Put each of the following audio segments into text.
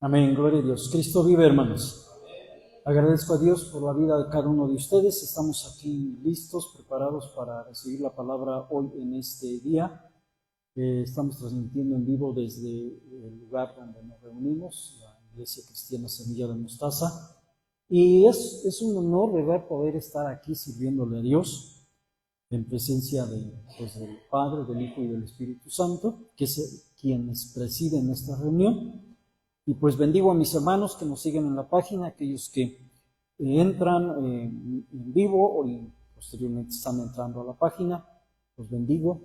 Amén, gloria a Dios. Cristo vive, hermanos. Agradezco a Dios por la vida de cada uno de ustedes. Estamos aquí listos, preparados para recibir la palabra hoy en este día. Estamos transmitiendo en vivo desde el lugar donde nos reunimos, la Iglesia Cristiana Semilla de Mostaza. Y es un honor, ¿verdad?, poder estar aquí sirviéndole a Dios en presencia del Padre, del Hijo y del Espíritu Santo, que es quienes presiden esta reunión. Y pues bendigo a mis hermanos que nos siguen en la página, aquellos que entran en vivo y posteriormente están entrando a la página, los bendigo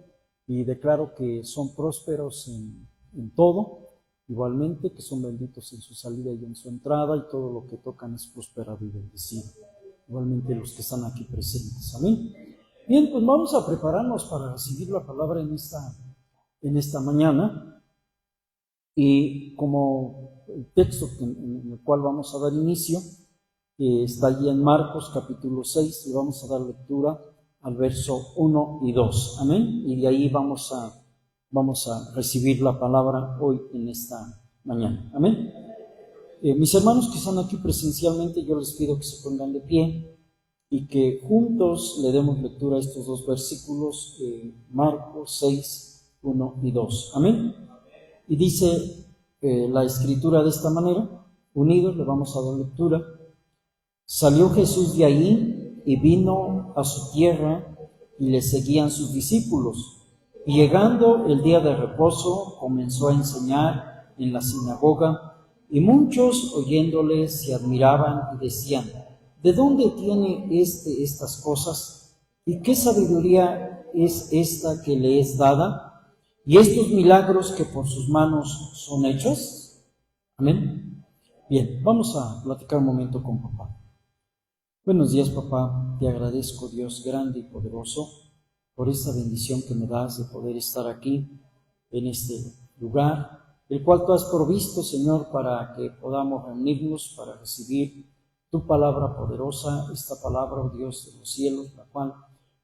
y declaro que son prósperos en todo, igualmente que son benditos en su salida y en su entrada, y todo lo que tocan es prosperado y bendecido, igualmente los que están aquí presentes. Amén. Bien, pues vamos a prepararnos para recibir la palabra en esta mañana. Y como el texto en el cual vamos a dar inicio está allí en Marcos capítulo 6, y vamos a dar lectura al verso 1 y 2. Amén. Y de ahí vamos a recibir la palabra hoy en esta mañana. Amén. Mis hermanos que están aquí presencialmente, yo les pido que se pongan de pie y que juntos le demos lectura a estos dos versículos, Marcos 6, 1 y 2. Amén. Y dice la escritura de esta manera, unidos le vamos a dar lectura. Salió Jesús de ahí y vino a su tierra, y le seguían sus discípulos. Y llegando el día de reposo, comenzó a enseñar en la sinagoga, y muchos oyéndole se admiraban y decían: ¿de dónde tiene estas cosas? ¿Y qué sabiduría es esta que le es dada? ¿Y estos milagros que por sus manos son hechos? Amén. Bien, vamos a platicar un momento con papá. Buenos días, papá. Te agradezco, Dios grande y poderoso, por esta bendición que me das de poder estar aquí en este lugar, el cual tú has provisto, Señor, para que podamos reunirnos para recibir tu palabra poderosa, esta palabra, oh Dios de los cielos, la cual,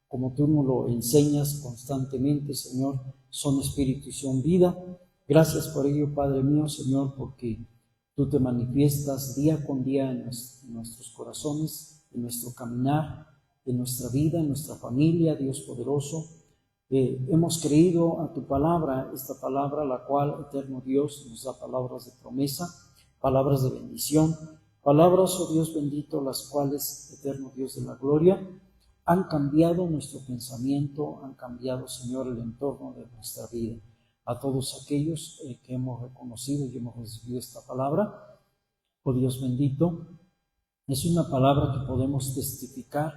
como tú nos lo enseñas constantemente, Señor, son espíritu y son vida. Gracias por ello, Padre mío, Señor, porque tú te manifiestas día con día en nuestros corazones, en nuestro caminar, en nuestra vida, en nuestra familia, Dios poderoso. Hemos creído a tu palabra, esta palabra, la cual, eterno Dios, nos da palabras de promesa, palabras de bendición, palabras, oh Dios bendito, las cuales, eterno Dios de la gloria, han cambiado nuestro pensamiento, han cambiado, Señor, el entorno de nuestra vida. A todos aquellos que hemos reconocido y hemos recibido esta palabra, oh Dios bendito, es una palabra que podemos testificar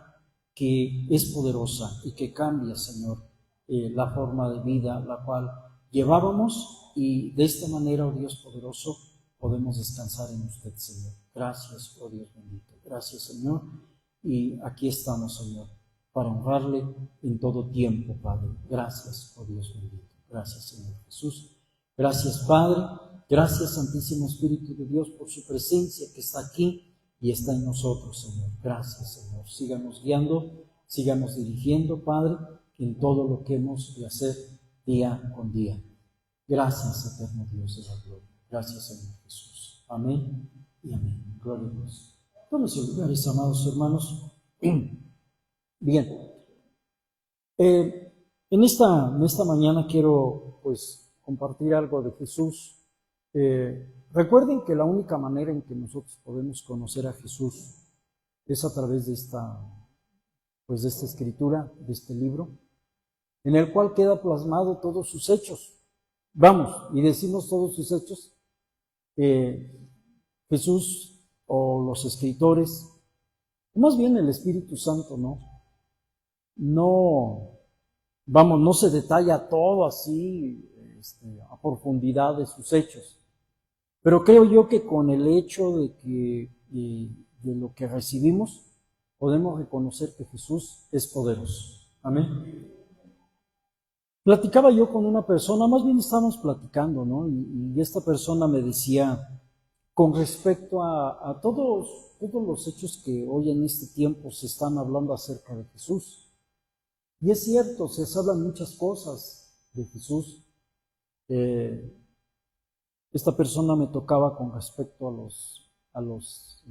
que es poderosa y que cambia, Señor, la forma de vida la cual llevábamos, y de esta manera, oh Dios poderoso, podemos descansar en usted, Señor. Gracias, oh Dios bendito. Gracias, Señor. Y aquí estamos, Señor, para honrarle en todo tiempo, Padre. Gracias, oh Dios bendito. Gracias, Señor Jesús. Gracias, Padre. Gracias, Santísimo Espíritu de Dios, por su presencia que está aquí y está en nosotros, Señor. Gracias, Señor. Síganos guiando, síganos dirigiendo, Padre, en todo lo que hemos de hacer día con día. Gracias, eterno Dios de la gloria. Gracias, Señor Jesús. Amén y amén. Gloria a Dios. Todos los lugares, amados hermanos. Bien. En esta mañana quiero compartir algo de Jesús. Recuerden que la única manera en que nosotros podemos conocer a Jesús es a través de esta escritura, de este libro, en el cual queda plasmado todos sus hechos. Vamos, y decimos todos sus hechos. Jesús o los escritores, más bien el Espíritu Santo, no se detalla todo así a profundidad de sus hechos. Pero creo yo que con el hecho de lo que recibimos, podemos reconocer que Jesús es poderoso. Amén. Platicaba yo con una persona, más bien estábamos platicando, y esta persona me decía, con respecto a todos los hechos que hoy en este tiempo se están hablando acerca de Jesús. Y es cierto, se hablan muchas cosas de Jesús. Esta persona me tocaba con respecto a los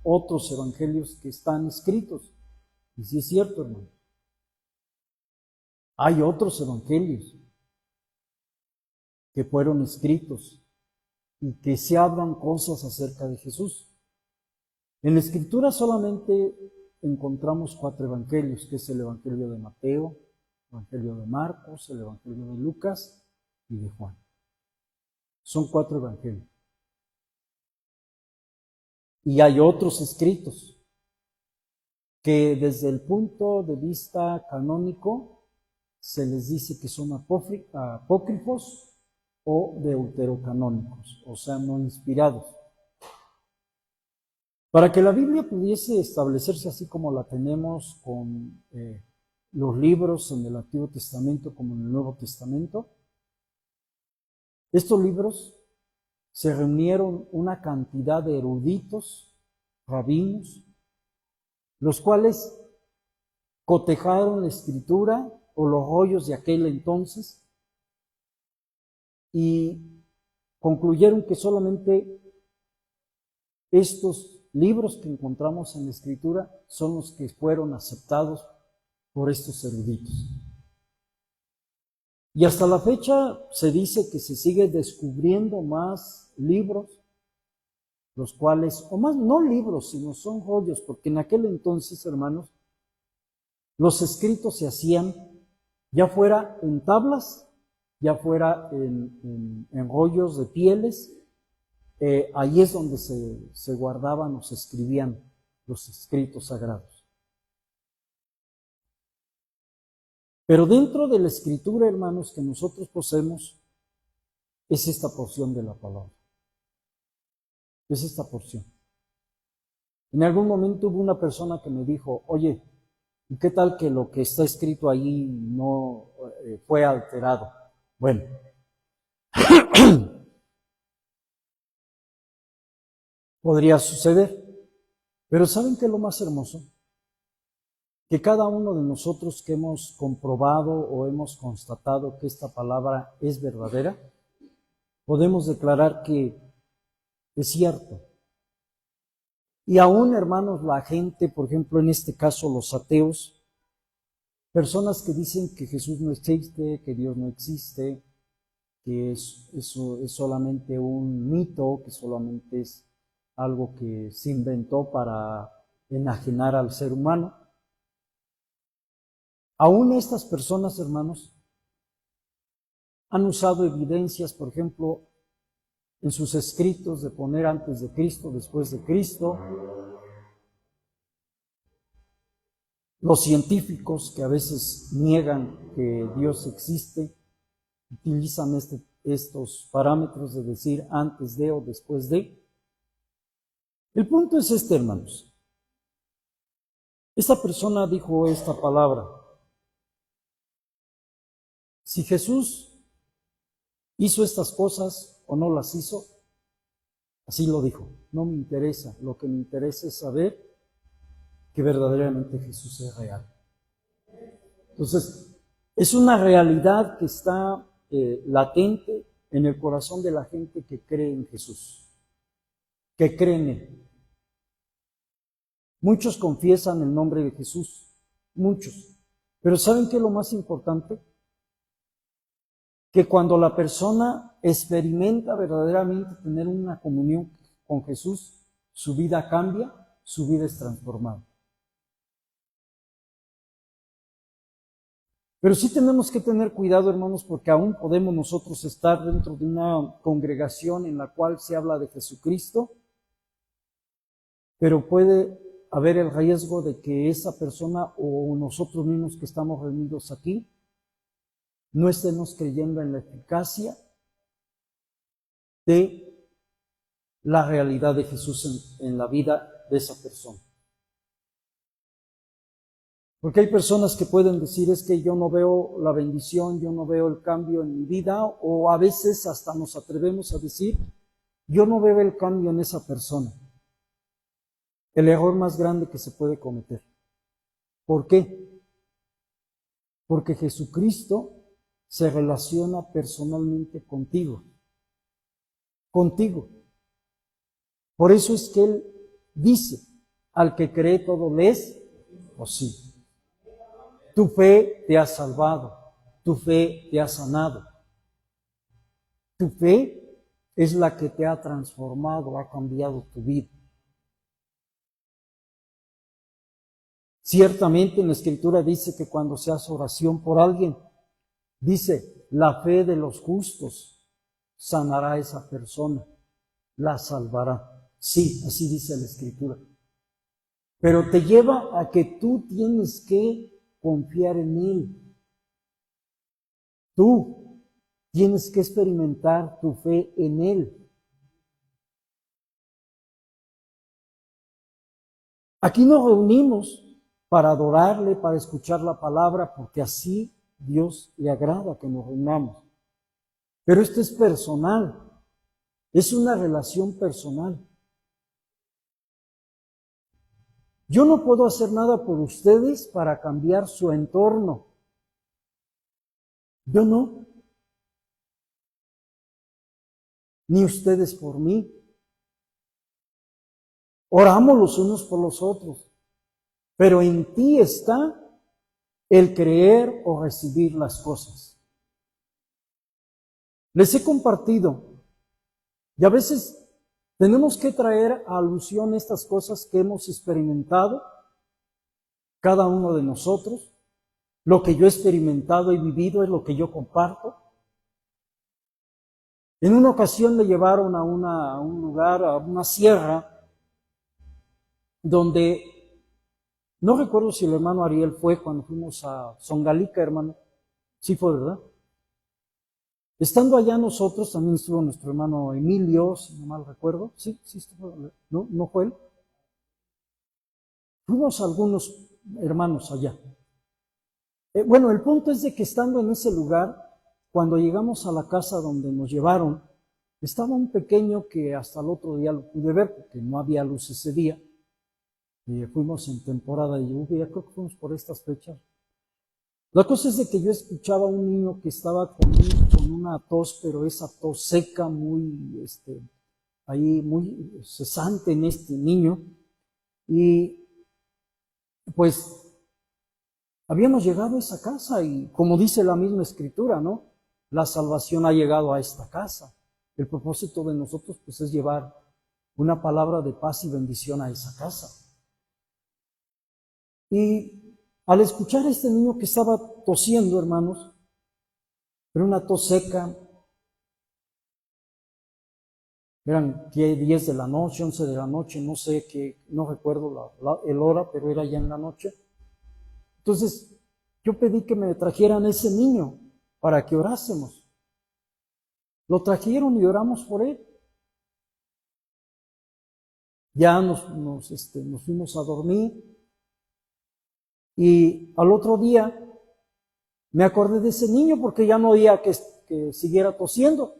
otros evangelios que están escritos. Y sí es cierto, hermano. Hay otros evangelios que fueron escritos y que se hablan cosas acerca de Jesús. En la Escritura solamente encontramos 4 evangelios, que es el Evangelio de Mateo, el Evangelio de Marcos, el Evangelio de Lucas y de Juan. Son 4 evangelios. Y hay otros escritos que desde el punto de vista canónico se les dice que son apócrifos o deuterocanónicos, o sea, no inspirados. Para que la Biblia pudiese establecerse así como la tenemos con los libros en el Antiguo Testamento como en el Nuevo Testamento, estos libros se reunieron una cantidad de eruditos, rabinos, los cuales cotejaron la escritura o los rollos de aquel entonces y concluyeron que solamente estos libros que encontramos en la escritura son los que fueron aceptados por estos eruditos. Y hasta la fecha se dice que se sigue descubriendo más libros, los cuales, o más no libros, sino son rollos, porque en aquel entonces, hermanos, los escritos se hacían ya fuera en tablas, ya fuera en rollos de pieles. Ahí es donde se guardaban o se escribían los escritos sagrados. Pero dentro de la escritura, hermanos, que nosotros poseemos, es esta porción de la palabra. Es esta porción. En algún momento hubo una persona que me dijo, oye, ¿y qué tal que lo que está escrito ahí no fue alterado? Bueno, podría suceder. Pero ¿saben qué es lo más hermoso? Que cada uno de nosotros que hemos comprobado o hemos constatado que esta palabra es verdadera, podemos declarar que es cierto. Y aún, hermanos, la gente, por ejemplo, en este caso los ateos, personas que dicen que Jesús no existe, que Dios no existe, que eso es solamente un mito, que solamente es algo que se inventó para enajenar al ser humano. Aún estas personas, hermanos, han usado evidencias, por ejemplo, en sus escritos de poner antes de Cristo, después de Cristo. Los científicos que a veces niegan que Dios existe, utilizan estos parámetros de decir antes de o después de. El punto es este, hermanos. Esta persona dijo esta palabra. Si Jesús hizo estas cosas o no las hizo, así lo dijo. No me interesa. Lo que me interesa es saber que verdaderamente Jesús es real. Entonces, es una realidad que está latente en el corazón de la gente que cree en Jesús, que cree en Él. Muchos confiesan el nombre de Jesús, muchos. Pero ¿saben qué es lo más importante? Que cuando la persona experimenta verdaderamente tener una comunión con Jesús, su vida cambia, su vida es transformada. Pero sí tenemos que tener cuidado, hermanos, porque aún podemos nosotros estar dentro de una congregación en la cual se habla de Jesucristo, pero puede haber el riesgo de que esa persona o nosotros mismos que estamos reunidos aquí no estemos creyendo en la eficacia de la realidad de Jesús en la vida de esa persona. Porque hay personas que pueden decir, es que yo no veo la bendición, yo no veo el cambio en mi vida, o a veces hasta nos atrevemos a decir, yo no veo el cambio en esa persona. El error más grande que se puede cometer. ¿Por qué? Porque Jesucristo se relaciona personalmente contigo. contigo. Por eso es que Él dice, al que cree todo le es posible. Tu fe te ha salvado, tu fe te ha sanado. Tu fe es la que te ha transformado, ha cambiado tu vida. Ciertamente en la Escritura dice que cuando se hace oración por alguien, dice, la fe de los justos sanará a esa persona, la salvará. Sí, así dice la Escritura. Pero te lleva a que tú tienes que confiar en Él. Tú tienes que experimentar tu fe en Él. Aquí nos reunimos para adorarle, para escuchar la palabra, porque así Dios le agrada que nos reunamos. Pero esto es personal, es una relación personal. Yo no puedo hacer nada por ustedes para cambiar su entorno. Yo no. Ni ustedes por mí. Oramos los unos por los otros. Pero en ti está el creer o recibir las cosas. Les he compartido, y a veces tenemos que traer a alusión estas cosas que hemos experimentado, cada uno de nosotros. Lo que yo he experimentado y vivido es lo que yo comparto. En una ocasión me llevaron a un lugar, a una sierra, donde, no recuerdo si el hermano Ariel fue cuando fuimos a Zongalica, hermano. Sí fue, ¿verdad? Estando allá nosotros, también estuvo nuestro hermano Emilio, si no mal recuerdo. Sí estuvo, ¿no fue él? Fuimos algunos hermanos allá. Bueno, el punto es de que estando en ese lugar, cuando llegamos a la casa donde nos llevaron, estaba un pequeño que hasta el otro día lo pude ver, porque no había luz ese día. Fuimos en temporada de lluvia, creo que fuimos por estas fechas. La cosa es de que yo escuchaba a un niño que estaba con una tos, pero esa tos seca, muy cesante en este niño. Y pues habíamos llegado a esa casa y como dice la misma Escritura, ¿no? La salvación ha llegado a esta casa. El propósito de nosotros pues es llevar una palabra de paz y bendición a esa casa. Y al escuchar a este niño que estaba tosiendo, hermanos, era una tos seca, eran 10 de la noche, 11 de la noche, no sé qué, no recuerdo el hora, pero era ya en la noche. Entonces, yo pedí que me trajeran ese niño para que orásemos. Lo trajeron y oramos por él. Ya nos fuimos a dormir. Y al otro día me acordé de ese niño porque ya no oía que siguiera tosiendo.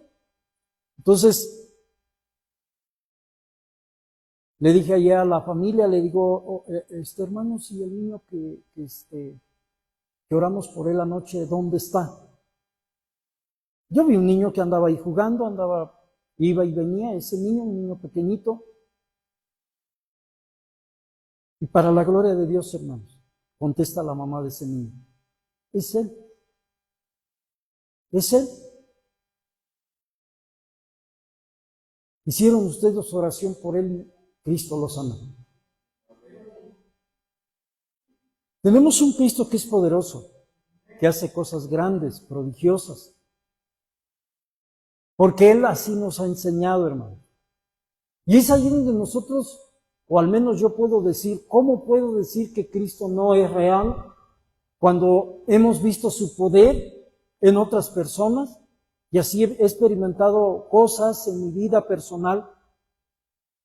Entonces le dije allá a la familia, le digo, hermanos, y el niño que oramos por él anoche, ¿dónde está? Yo vi un niño que andaba ahí jugando, iba y venía, ese niño, un niño pequeñito. Y para la gloria de Dios, hermanos, contesta la mamá de ese niño, es él. Es él. Hicieron ustedes oración por él, Cristo lo sanó. Tenemos un Cristo que es poderoso, que hace cosas grandes, prodigiosas. Porque Él así nos ha enseñado, hermano. Y es ahí donde nosotros, o al menos yo puedo decir, ¿cómo puedo decir que Cristo no es real cuando hemos visto su poder en otras personas? Y así he experimentado cosas en mi vida personal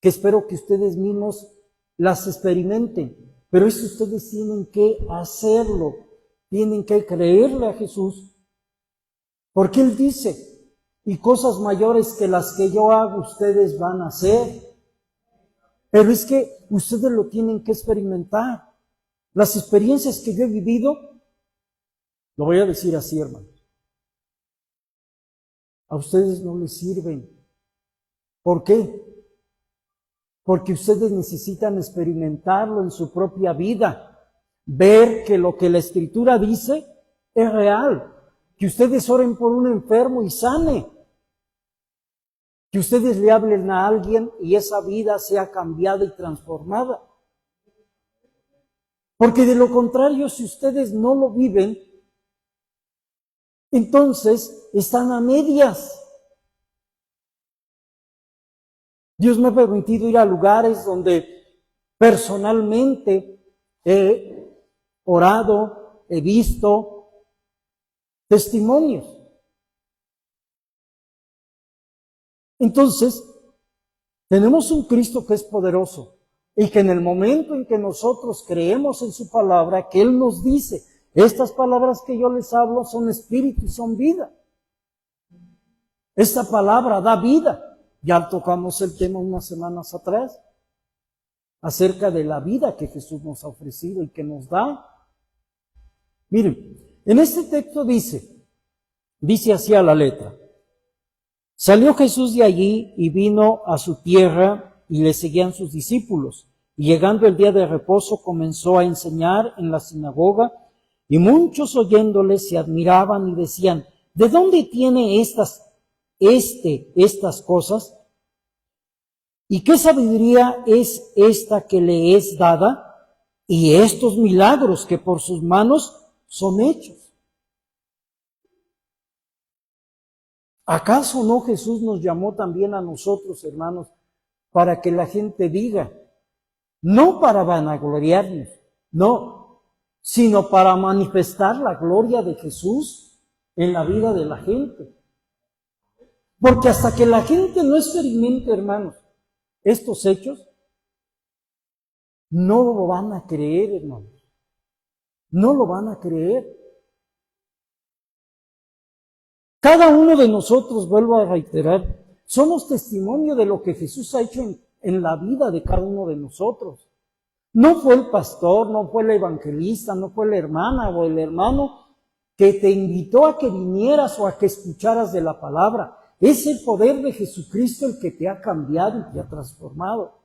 que espero que ustedes mismos las experimenten. Pero eso ustedes tienen que hacerlo, tienen que creerle a Jesús, porque Él dice, y cosas mayores que las que yo hago ustedes van a hacer. Pero es que ustedes lo tienen que experimentar. Las experiencias que yo he vivido, lo voy a decir así, hermanos, a ustedes no les sirven. ¿Por qué? Porque ustedes necesitan experimentarlo en su propia vida, ver que lo que la Escritura dice es real, que ustedes oren por un enfermo y sane, que ustedes le hablen a alguien y esa vida sea cambiada y transformada. Porque de lo contrario, si ustedes no lo viven, entonces están a medias. Dios me ha permitido ir a lugares donde personalmente he orado, he visto testimonios. Entonces, tenemos un Cristo que es poderoso y que en el momento en que nosotros creemos en su palabra, que Él nos dice, estas palabras que yo les hablo son espíritu y son vida. Esta palabra da vida. Ya tocamos el tema unas semanas atrás, acerca de la vida que Jesús nos ha ofrecido y que nos da. Miren, en este texto dice así a la letra: salió Jesús de allí y vino a su tierra y le seguían sus discípulos. Y llegando el día de reposo comenzó a enseñar en la sinagoga y muchos oyéndole se admiraban y decían, ¿de dónde tiene estas cosas? ¿Y qué sabiduría es esta que le es dada? Y estos milagros que por sus manos son hechos. ¿Acaso no Jesús nos llamó también a nosotros, hermanos, para que la gente diga, no para vanagloriarnos, no, sino para manifestar la gloria de Jesús en la vida de la gente? Porque hasta que la gente no experimente, hermanos, estos hechos, no lo van a creer, hermanos. No lo van a creer. Cada uno de nosotros, vuelvo a reiterar, somos testimonio de lo que Jesús ha hecho en la vida de cada uno de nosotros. No fue el pastor, no fue el evangelista, no fue la hermana o el hermano que te invitó a que vinieras o a que escucharas de la palabra. Es el poder de Jesucristo el que te ha cambiado y te ha transformado.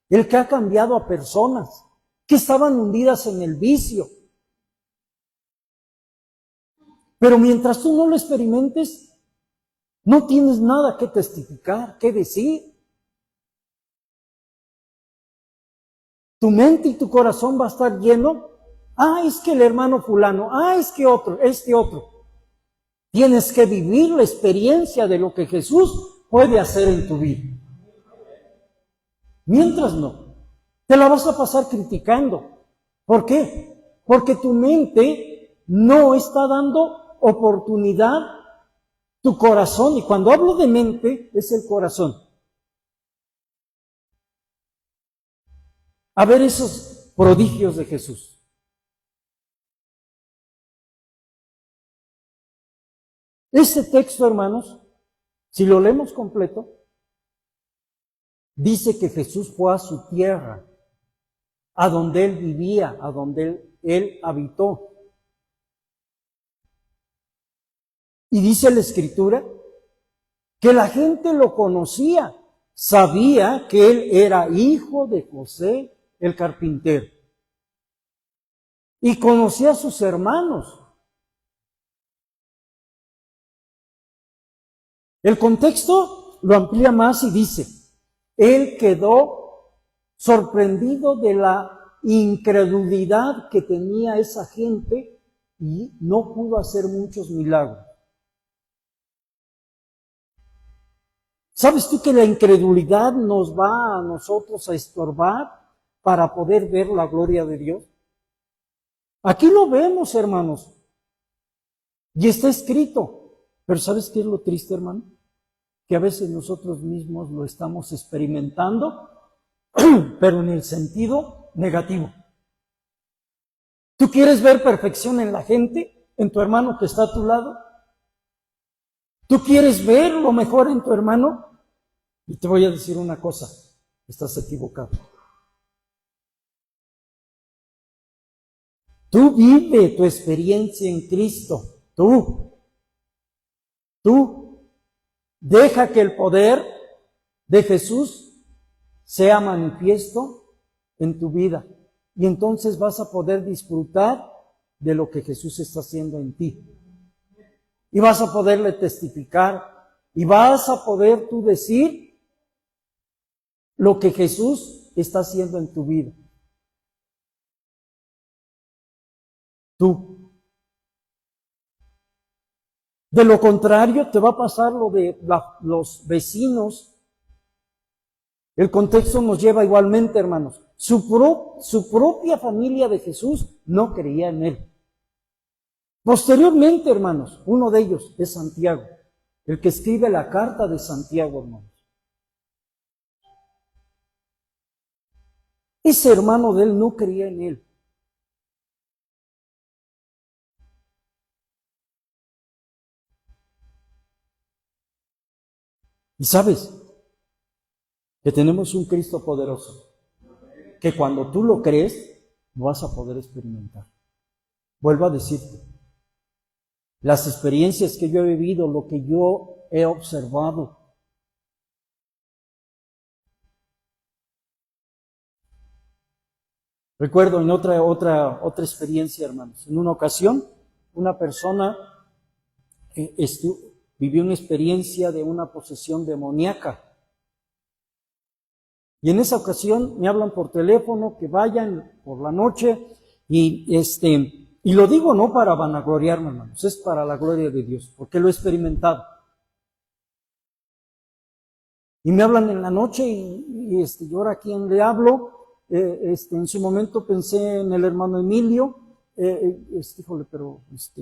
El que ha cambiado a personas que estaban hundidas en el vicio. Pero mientras tú no lo experimentes, no tienes nada que testificar, que decir. Tu mente y tu corazón va a estar lleno. Es que el hermano fulano, es que otro, este otro. Tienes que vivir la experiencia de lo que Jesús puede hacer en tu vida. Mientras no, te la vas a pasar criticando. ¿Por qué? Porque tu mente no está dando oportunidad, tu corazón, y cuando hablo de mente, es el corazón, a ver esos prodigios de Jesús. Este texto, hermanos, si lo leemos completo, dice que Jesús fue a su tierra, a donde Él vivía, a donde Él habitó. Y dice la Escritura que la gente lo conocía, sabía que Él era hijo de José, el carpintero. Y conocía a sus hermanos. El contexto lo amplía más y dice, Él quedó sorprendido de la incredulidad que tenía esa gente y no pudo hacer muchos milagros. ¿Sabes tú que la incredulidad nos va a nosotros a estorbar para poder ver la gloria de Dios? Aquí lo vemos, hermanos, y está escrito. Pero ¿sabes qué es lo triste, hermano? Que a veces nosotros mismos lo estamos experimentando, pero en el sentido negativo. ¿Tú quieres ver perfección en la gente, en tu hermano que está a tu lado? ¿Tú quieres ver lo mejor en tu hermano? Y te voy a decir una cosa, estás equivocado. Tú vive tu experiencia en Cristo, tú. Deja que el poder de Jesús sea manifiesto en tu vida. Y entonces vas a poder disfrutar de lo que Jesús está haciendo en ti. Y vas a poderle testificar. Y vas a poder tú decir lo que Jesús está haciendo en tu vida. Tú. De lo contrario, te va a pasar lo de los vecinos. El contexto nos lleva igualmente, hermanos. Su propia familia de Jesús no creía en él. Posteriormente, hermanos, uno de ellos es Santiago, el que escribe la carta de Santiago, hermanos. Ese hermano de él no creía en él. Y sabes que tenemos un Cristo poderoso, que cuando tú lo crees, lo vas a poder experimentar. Vuelvo a decirte, las experiencias que yo he vivido, lo que yo he observado, recuerdo en otra experiencia, hermanos, en una ocasión, una persona vivió una experiencia de una posesión demoníaca. Y en esa ocasión me hablan por teléfono que vayan por la noche y lo digo no para vanagloriarme, hermanos, es para la gloria de Dios, porque lo he experimentado. Y me hablan en la noche y yo ahora a quién le hablo, en su momento pensé en el hermano Emilio, híjole, pero pues,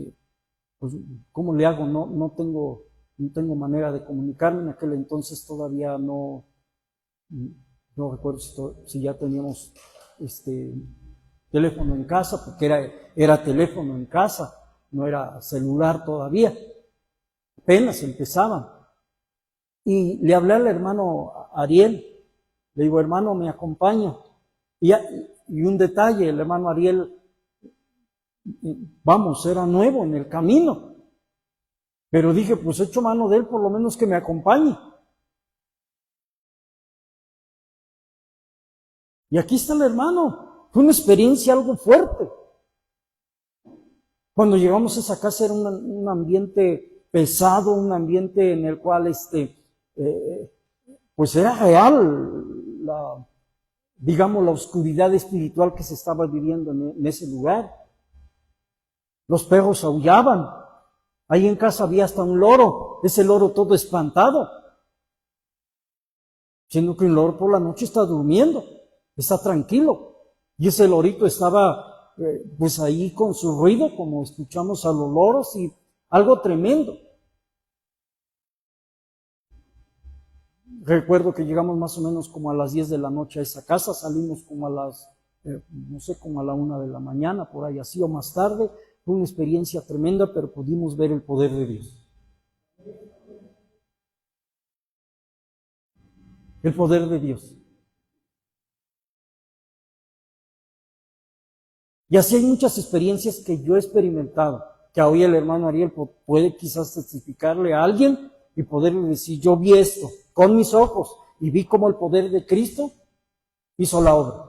¿cómo le hago? No tengo manera de comunicarme. En aquel entonces todavía no recuerdo si ya teníamos teléfono en casa, porque era teléfono en casa, no era celular todavía, apenas empezaban. Y le hablé al hermano Ariel, le digo, hermano, me acompaña. Y un detalle, el hermano Ariel, era nuevo en el camino, pero dije, pues echo mano de él, por lo menos que me acompañe. Y aquí está el hermano, fue una experiencia algo fuerte. Cuando llegamos a esa casa era un ambiente pesado, un ambiente en el cual pues era real la oscuridad espiritual que se estaba viviendo en ese lugar. Los perros aullaban, ahí en casa había hasta un loro, ese loro todo espantado, siendo que un loro por la noche está durmiendo, está tranquilo, y ese lorito estaba pues ahí con su ruido, como escuchamos a los loros, y algo tremendo. Recuerdo que llegamos más o menos como a las 10 de la noche a esa casa, salimos como a las, como a la 1 de la mañana, por ahí así o más tarde. Fue una experiencia tremenda, pero pudimos ver el poder de Dios. El poder de Dios. Y así hay muchas experiencias que yo he experimentado, que hoy el hermano Ariel puede quizás testificarle a alguien y poderle decir, yo vi esto con mis ojos y vi cómo el poder de Cristo hizo la obra.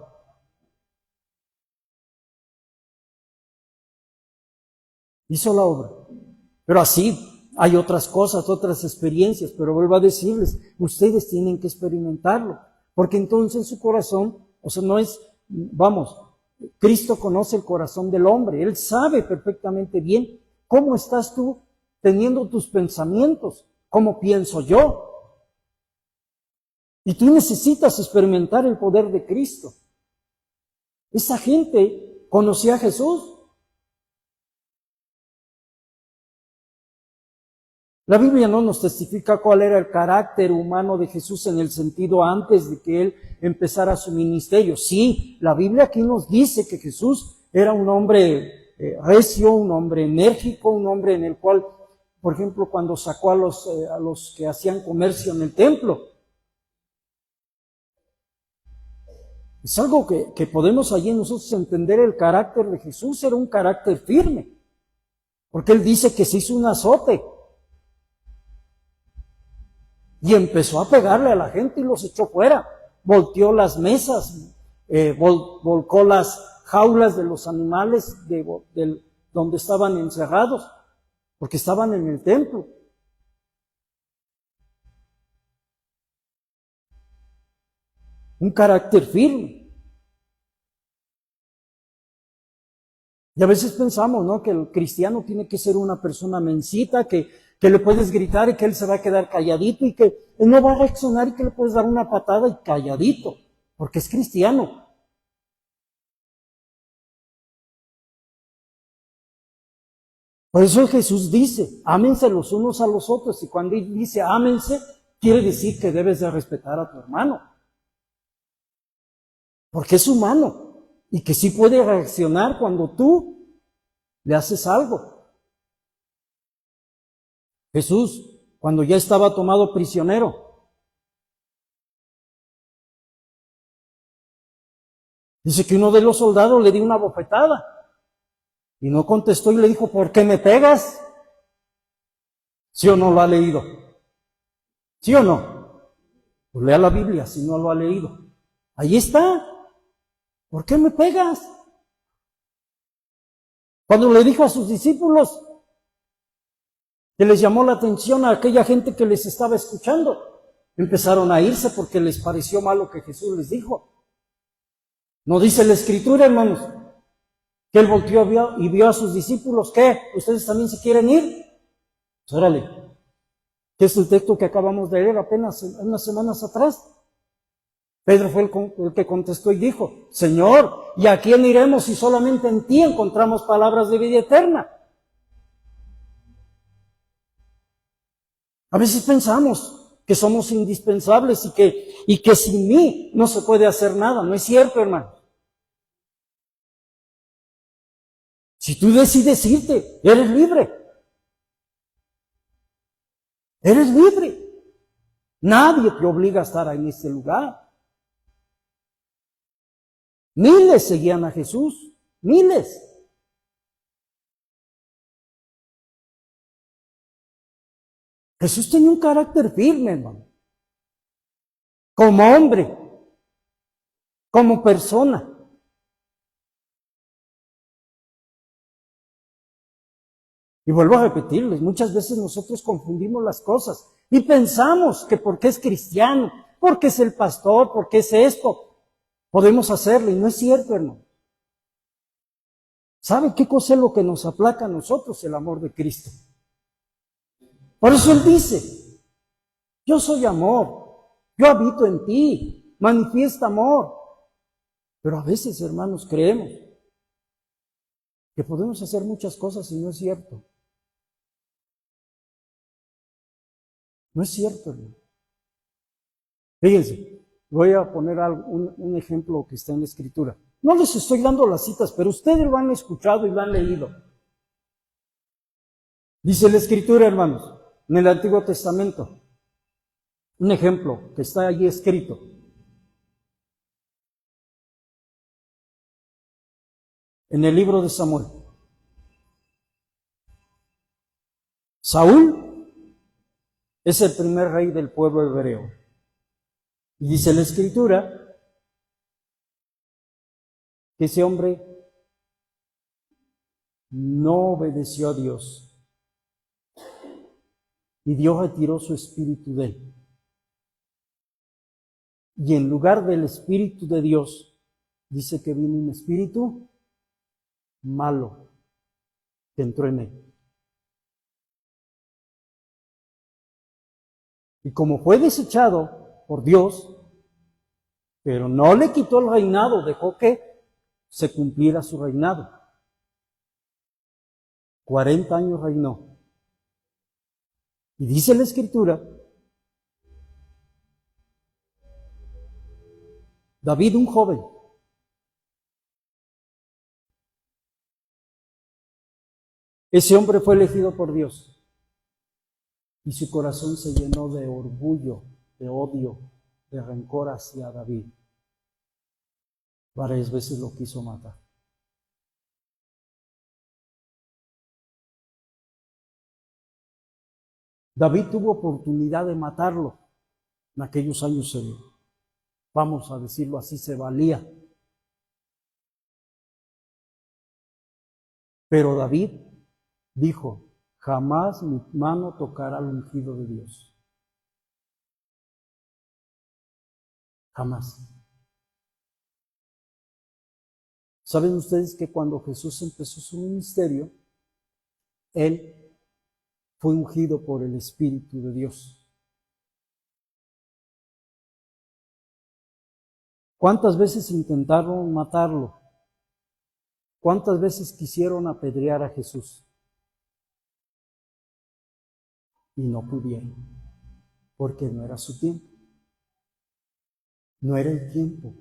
Hizo la obra. Pero así hay otras cosas, otras experiencias, pero vuelvo a decirles, ustedes tienen que experimentarlo, porque entonces su corazón, no es, Cristo conoce el corazón del hombre, Él sabe perfectamente bien cómo estás tú teniendo tus pensamientos, cómo pienso yo. Y tú necesitas experimentar el poder de Cristo. Esa gente conocía a Jesús. La Biblia no nos testifica cuál era el carácter humano de Jesús en el sentido antes de que Él empezara su ministerio. Sí, la Biblia aquí nos dice que Jesús era un hombre recio, un hombre enérgico, un hombre en el cual, por ejemplo, cuando sacó a los que hacían comercio en el templo. Es algo que podemos allí nosotros entender el carácter de Jesús, era un carácter firme, porque Él dice que se hizo un azote. Y empezó a pegarle a la gente y los echó fuera. Volteó las mesas, volcó las jaulas de los animales donde estaban encerrados, porque estaban en el templo. Un carácter firme. Y a veces pensamos, ¿no?, que el cristiano tiene que ser una persona mencita, que le puedes gritar y que él se va a quedar calladito y que él no va a reaccionar y que le puedes dar una patada y calladito, porque es cristiano. Por eso Jesús dice, ámense los unos a los otros, y cuando él dice ámense, quiere decir que debes de respetar a tu hermano, porque es humano y que sí puede reaccionar cuando tú le haces algo. Jesús, cuando ya estaba tomado prisionero, dice que uno de los soldados le dio una bofetada y no contestó y le dijo, ¿por qué me pegas? ¿Sí o no lo ha leído? ¿Sí o no? Pues lea la Biblia si no lo ha leído. Ahí está. ¿Por qué me pegas? Cuando le dijo a sus discípulos, que les llamó la atención a aquella gente que les estaba escuchando, empezaron a irse porque les pareció mal lo que Jesús les dijo. ¿No dice la Escritura, hermanos, que él volteó y vio a sus discípulos? ¿Qué? ¿Ustedes también se quieren ir? Pues órale, que es el texto que acabamos de leer apenas unas semanas atrás. Pedro fue el que contestó y dijo, Señor, ¿y a quién iremos si solamente en ti encontramos palabras de vida eterna? A veces pensamos que somos indispensables y que sin mí no se puede hacer nada. No es cierto, hermano. Si tú decides irte, eres libre. Eres libre. Nadie te obliga a estar en este lugar. Miles seguían a Jesús. Miles. Jesús tenía un carácter firme, hermano. Como hombre. Como persona. Y vuelvo a repetirles, muchas veces nosotros confundimos las cosas y pensamos que porque es cristiano, porque es el pastor, porque es esto, podemos hacerlo, y no es cierto, hermano. ¿Sabe qué cosa es lo que nos aplaca a nosotros? El amor de Cristo. Por eso Él dice, yo soy amor, yo habito en ti, manifiesta amor. Pero a veces, hermanos, creemos que podemos hacer muchas cosas y no es cierto. No es cierto, hermano. Fíjense, voy a poner un ejemplo que está en la Escritura. No les estoy dando las citas, pero ustedes lo han escuchado y lo han leído. Dice la Escritura, hermanos, en el Antiguo Testamento, un ejemplo que está allí escrito. En el libro de Samuel. Saúl es el primer rey del pueblo hebreo. Y dice la Escritura que ese hombre no obedeció a Dios. Y Dios retiró su espíritu de él. Y en lugar del espíritu de Dios, dice que vino un espíritu malo que entró en él. Y como fue desechado por Dios, pero no le quitó el reinado, dejó que se cumpliera su reinado. 40 años reinó. Y dice la Escritura, David, un joven, ese hombre fue elegido por Dios y su corazón se llenó de orgullo, de odio, de rencor hacia David. Varias veces lo quiso matar. David tuvo oportunidad de matarlo, En aquellos años, vamos a decirlo así, se valía. Pero David dijo, jamás mi mano tocará al ungido de Dios. Jamás. ¿Saben ustedes que cuando Jesús empezó su ministerio, Él fue ungido por el Espíritu de Dios? ¿Cuántas veces intentaron matarlo? ¿Cuántas veces quisieron apedrear a Jesús? Y no pudieron, porque no era su tiempo. No era el tiempo.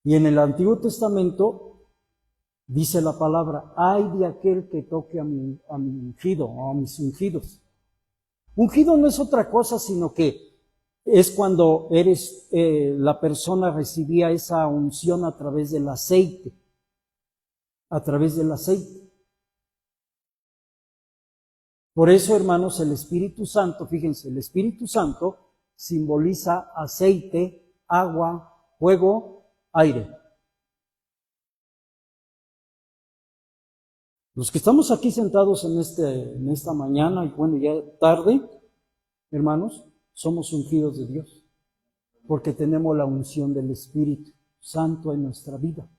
Y en el Antiguo Testamento dice la palabra, ay de aquel que toque a mi ungido o a mis ungidos. Ungido no es otra cosa, sino que es cuando la persona recibía esa unción a través del aceite. A través del aceite. Por eso, hermanos, el Espíritu Santo, fíjense, el Espíritu Santo simboliza aceite, agua, fuego, aire. Los que estamos aquí sentados en esta mañana, y bueno, ya tarde, hermanos, somos ungidos de Dios, porque tenemos la unción del Espíritu Santo en nuestra vida.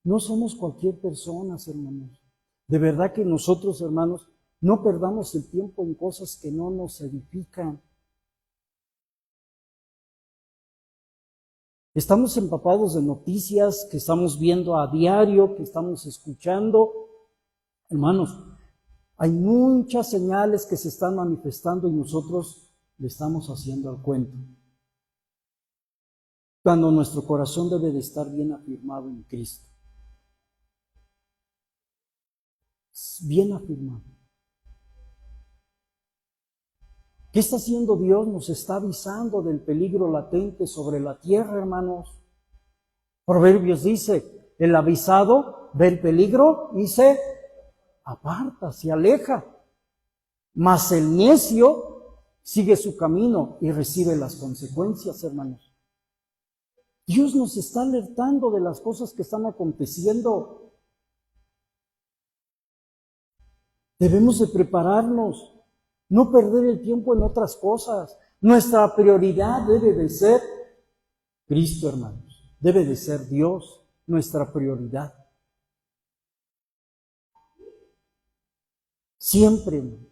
No somos cualquier persona, hermanos. De verdad que nosotros, hermanos, no perdamos el tiempo en cosas que no nos edifican. Estamos empapados de noticias que estamos viendo a diario, que estamos escuchando. Hermanos, hay muchas señales que se están manifestando y nosotros le estamos haciendo al cuento. Cuando nuestro corazón debe de estar bien afirmado en Cristo. Bien afirmado. ¿Qué está haciendo Dios? Nos está avisando del peligro latente sobre la tierra, hermanos. Proverbios dice, el avisado ve el peligro y se aparta, se aleja. Mas el necio sigue su camino y recibe las consecuencias, hermanos. Dios nos está alertando de las cosas que están aconteciendo. Debemos de prepararnos, no perder el tiempo en otras cosas. Nuestra prioridad debe de ser Cristo, hermanos. Debe de ser Dios nuestra prioridad. Siempre, hermanos.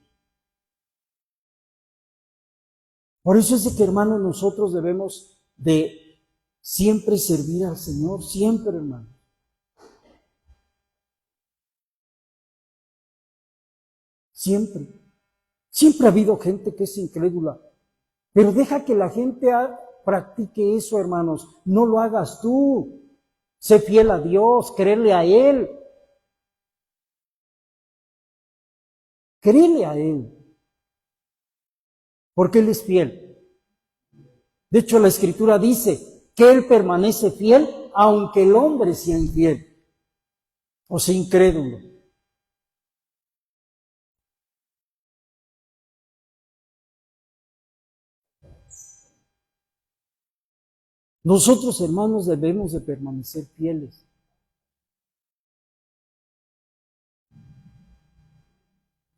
Por eso es de que, hermanos, nosotros debemos de siempre servir al Señor, siempre, hermanos. Siempre. Siempre ha habido gente que es incrédula, pero deja que la gente practique eso, hermanos. No lo hagas tú. Sé fiel a Dios, créele a Él. Créele a Él, porque Él es fiel. De hecho, la Escritura dice que Él permanece fiel, aunque el hombre sea infiel, o sea, incrédulo. Nosotros, hermanos, debemos de permanecer fieles.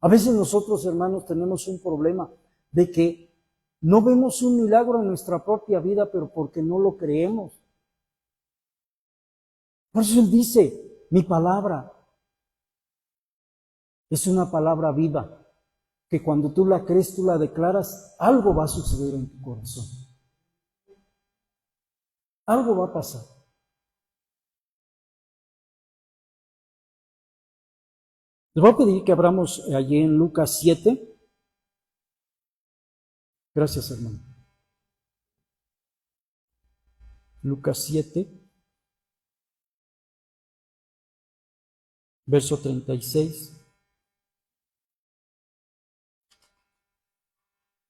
A veces nosotros, hermanos, tenemos un problema de que no vemos un milagro en nuestra propia vida, pero porque no lo creemos. Por eso Él dice, mi palabra es una palabra viva, que cuando tú la crees, tú la declaras, algo va a suceder en tu corazón. Algo va a pasar. Les voy a pedir que abramos allí en Lucas 7. Gracias, hermano. Lucas 7, verso 36.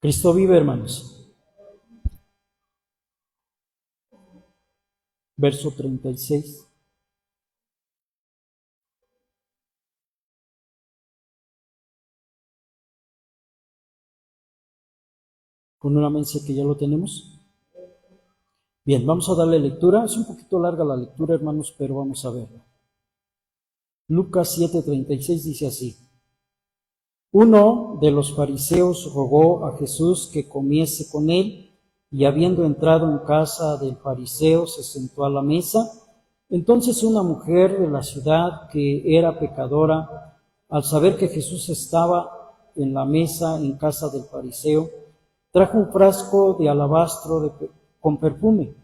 Cristo vive, hermanos. Verso 36. con una mensaje que ya lo tenemos. Bien, vamos a darle lectura. Es un poquito larga la lectura, hermanos, pero vamos a verla. Lucas 7:36 dice así: Uno de los fariseos rogó a Jesús que comiese con él, y habiendo entrado en casa del fariseo, se sentó a la mesa. Entonces una mujer de la ciudad, que era pecadora, al saber que Jesús estaba en la mesa en casa del fariseo, trajo un frasco de alabastro con perfume,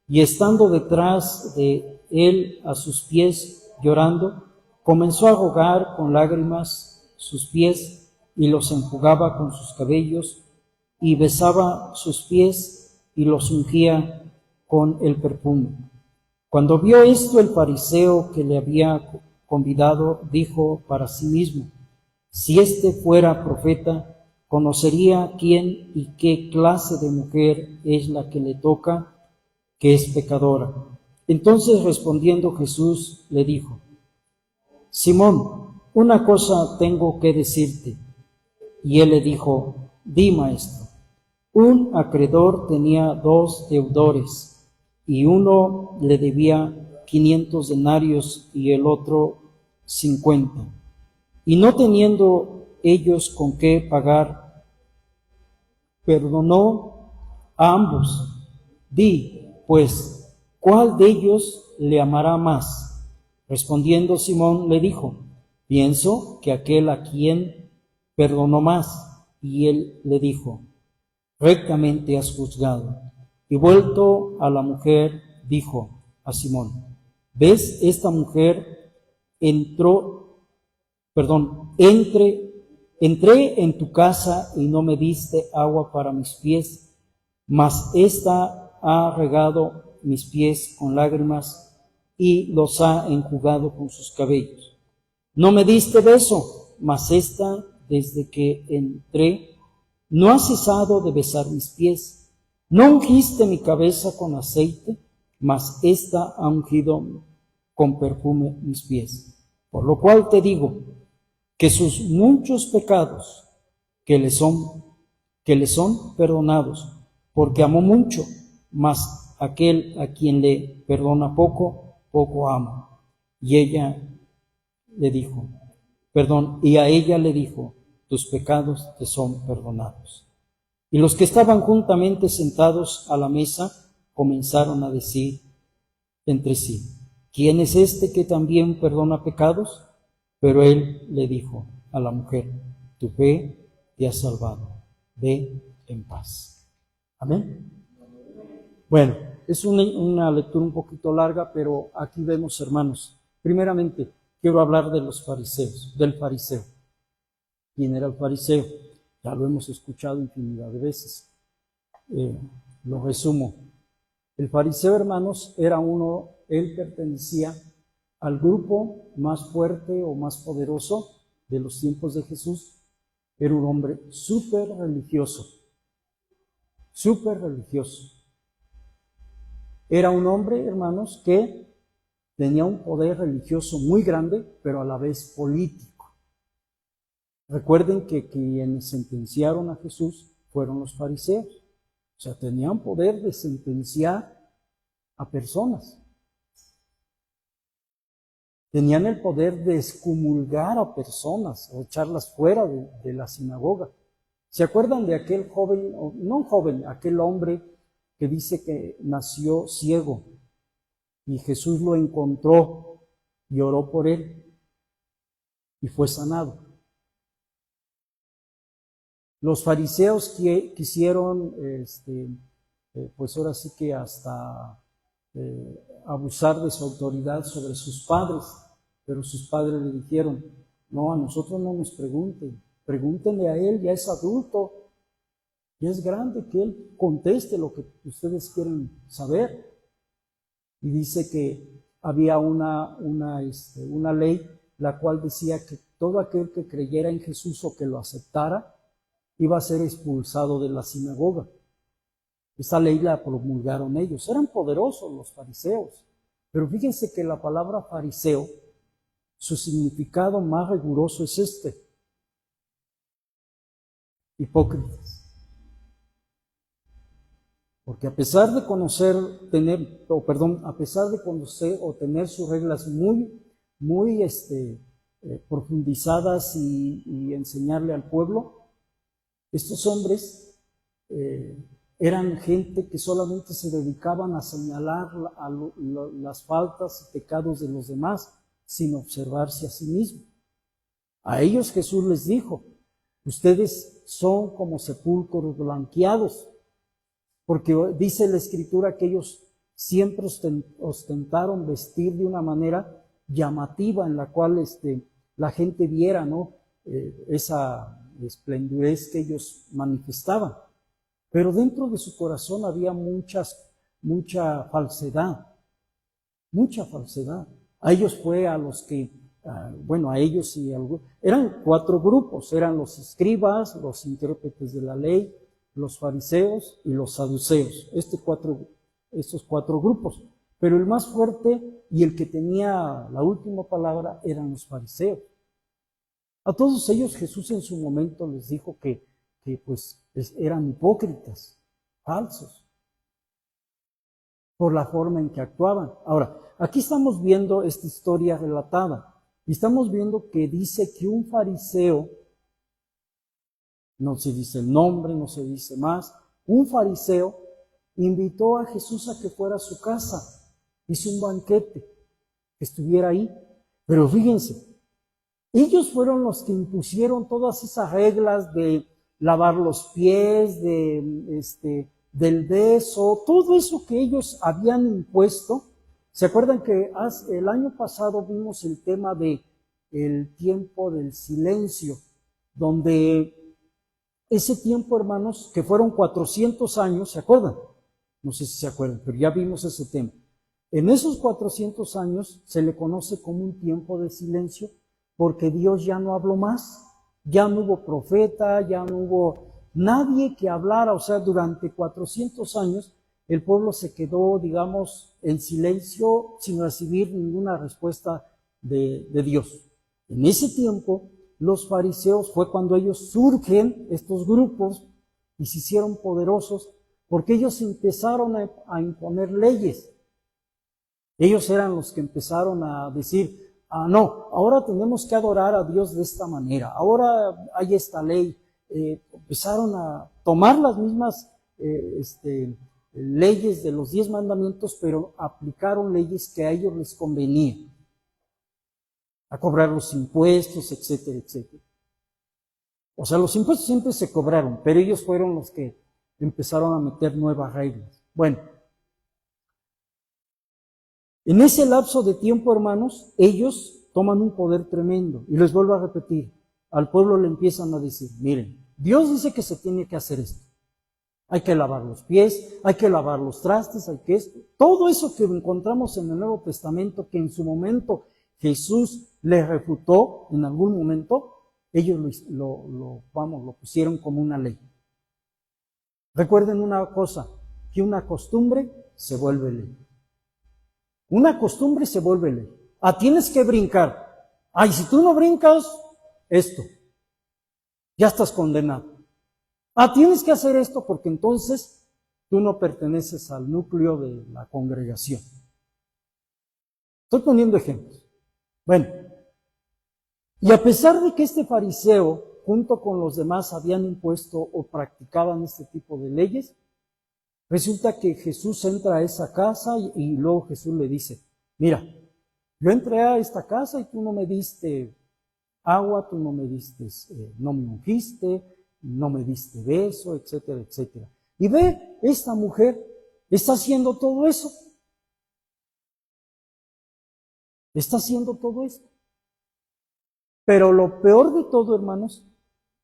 y estando detrás de él a sus pies, llorando, comenzó a rogar con lágrimas sus pies, y los enjugaba con sus cabellos, y besaba sus pies, y los ungía con el perfume. Cuando vio esto, el fariseo que le había convidado dijo para sí mismo: si éste fuera profeta, conocería quién y qué clase de mujer es la que le toca, que es pecadora. Entonces, respondiendo Jesús, le dijo: Simón, una cosa tengo que decirte. Y él le dijo: di, maestro. Un acreedor tenía 2 deudores, y uno le debía 500 denarios y el otro 50. Y no teniendo ellos con qué pagar, perdonó a ambos. Di, pues, ¿cuál de ellos le amará más? Respondiendo Simón le dijo: pienso que aquel a quien perdonó más. Y él le dijo: rectamente has juzgado. Y vuelto a la mujer, dijo a Simón: ¿ves esta mujer? Entré en tu casa y no me diste agua para mis pies, mas ésta ha regado mis pies con lágrimas y los ha enjugado con sus cabellos. No me diste beso, mas ésta, desde que entré, no ha cesado de besar mis pies. No ungiste mi cabeza con aceite, mas ésta ha ungido con perfume mis pies. Por lo cual te digo que sus muchos pecados que le son perdonados, porque amó mucho, mas aquel a quien le perdona poco, poco ama. Y a ella le dijo: tus pecados te son perdonados. Y los que estaban juntamente sentados a la mesa comenzaron a decir entre sí: ¿quién es este que también perdona pecados? Pero él le dijo a la mujer: tu fe te ha salvado, ve en paz. Amén. Bueno, es una lectura un poquito larga, pero aquí vemos, hermanos, primeramente quiero hablar de los fariseos, del fariseo. ¿Quién era el fariseo? Ya lo hemos escuchado infinidad de veces. Lo resumo. El fariseo, hermanos, él pertenecía al grupo más fuerte o más poderoso de los tiempos de Jesús. Era un hombre súper religioso. Era un hombre, hermanos, que tenía un poder religioso muy grande, pero a la vez político. Recuerden que quienes sentenciaron a Jesús fueron los fariseos. O sea, tenían poder de sentenciar a personas. Tenían el poder de excomulgar a personas o echarlas fuera de la sinagoga. ¿Se acuerdan de aquel joven, no un joven, aquel hombre que dice que nació ciego y Jesús lo encontró y oró por él y fue sanado? Los fariseos que quisieron, pues ahora sí que hasta abusar de su autoridad sobre sus padres, pero sus padres le dijeron: no, a nosotros no nos pregunten, pregúntenle a él, ya es adulto, ya es grande, que él conteste lo que ustedes quieren saber. Y dice que había una ley, la cual decía que todo aquel que creyera en Jesús o que lo aceptara, iba a ser expulsado de la sinagoga. Esa ley la promulgaron ellos. Eran poderosos los fariseos. Pero fíjense que la palabra fariseo, su significado más riguroso es hipócritas. Porque a pesar de conocer, a pesar de conocer o tener sus reglas muy profundizadas y enseñarle al pueblo, estos hombres eran gente que solamente se dedicaban a señalar las faltas y pecados de los demás, sin observarse a sí mismos. A ellos Jesús les dijo: ustedes son como sepulcros blanqueados, porque dice la Escritura que ellos siempre ostentaron vestir de una manera llamativa, en la cual la gente viera, ¿no?, esa esplendidez que ellos manifestaban. Pero dentro de su corazón había mucha falsedad, mucha falsedad. A ellos fue a los que, a ellos y algunos, eran 4 grupos, eran los escribas, los intérpretes de la ley, los fariseos y los saduceos, estos 4 grupos. Pero el más fuerte y el que tenía la última palabra eran los fariseos. A todos ellos Jesús en su momento les dijo que pues eran hipócritas, falsos, por la forma en que actuaban. Ahora, aquí estamos viendo esta historia relatada y estamos viendo que dice que un fariseo, no se dice el nombre, no se dice más, un fariseo invitó a Jesús a que fuera a su casa, hizo un banquete, que estuviera ahí. Pero fíjense, ellos fueron los que impusieron todas esas reglas de lavar los pies, del beso, todo eso que ellos habían impuesto. ¿Se acuerdan que el año pasado vimos el tema de el tiempo del silencio? Donde ese tiempo, hermanos, que fueron 400 años, ¿se acuerdan? No sé si se acuerdan, pero ya vimos ese tema. En esos 400 años se le conoce como un tiempo de silencio, porque Dios ya no habló más, ya no hubo profeta, ya no hubo nadie que hablara. O sea, durante 400 años el pueblo se quedó, digamos, en silencio sin recibir ninguna respuesta de Dios. En ese tiempo, los fariseos fue cuando ellos surgen, estos grupos, y se hicieron poderosos, porque ellos empezaron a imponer leyes. Ellos eran los que empezaron a decir: no, ahora tenemos que adorar a Dios de esta manera, ahora hay esta ley. Empezaron a tomar las mismas leyes de los 10 mandamientos, pero aplicaron leyes que a ellos les convenían, a cobrar los impuestos, etcétera, etcétera. O sea, los impuestos siempre se cobraron, pero ellos fueron los que empezaron a meter nuevas reglas. Bueno, en ese lapso de tiempo, hermanos, ellos toman un poder tremendo. Y les vuelvo a repetir, al pueblo le empiezan a decir: miren, Dios dice que se tiene que hacer esto. Hay que lavar los pies, hay que lavar los trastes, hay que esto. Todo eso que encontramos en el Nuevo Testamento, que en su momento Jesús les refutó en algún momento, ellos lo pusieron como una ley. Recuerden una cosa, que una costumbre se vuelve ley. Una costumbre se vuelve ley. Tienes que brincar. Si tú no brincas, esto, ya estás condenado. Tienes que hacer esto porque entonces tú no perteneces al núcleo de la congregación. Estoy poniendo ejemplos. Bueno, y a pesar de que este fariseo, junto con los demás, habían impuesto o practicaban este tipo de leyes, resulta que Jesús entra a esa casa y luego Jesús le dice: mira, yo entré a esta casa y tú no me diste agua, tú no me diste, no me ungiste, no me diste beso, etcétera, etcétera. Y ve, esta mujer está haciendo todo eso. Está haciendo todo esto. Pero lo peor de todo, hermanos,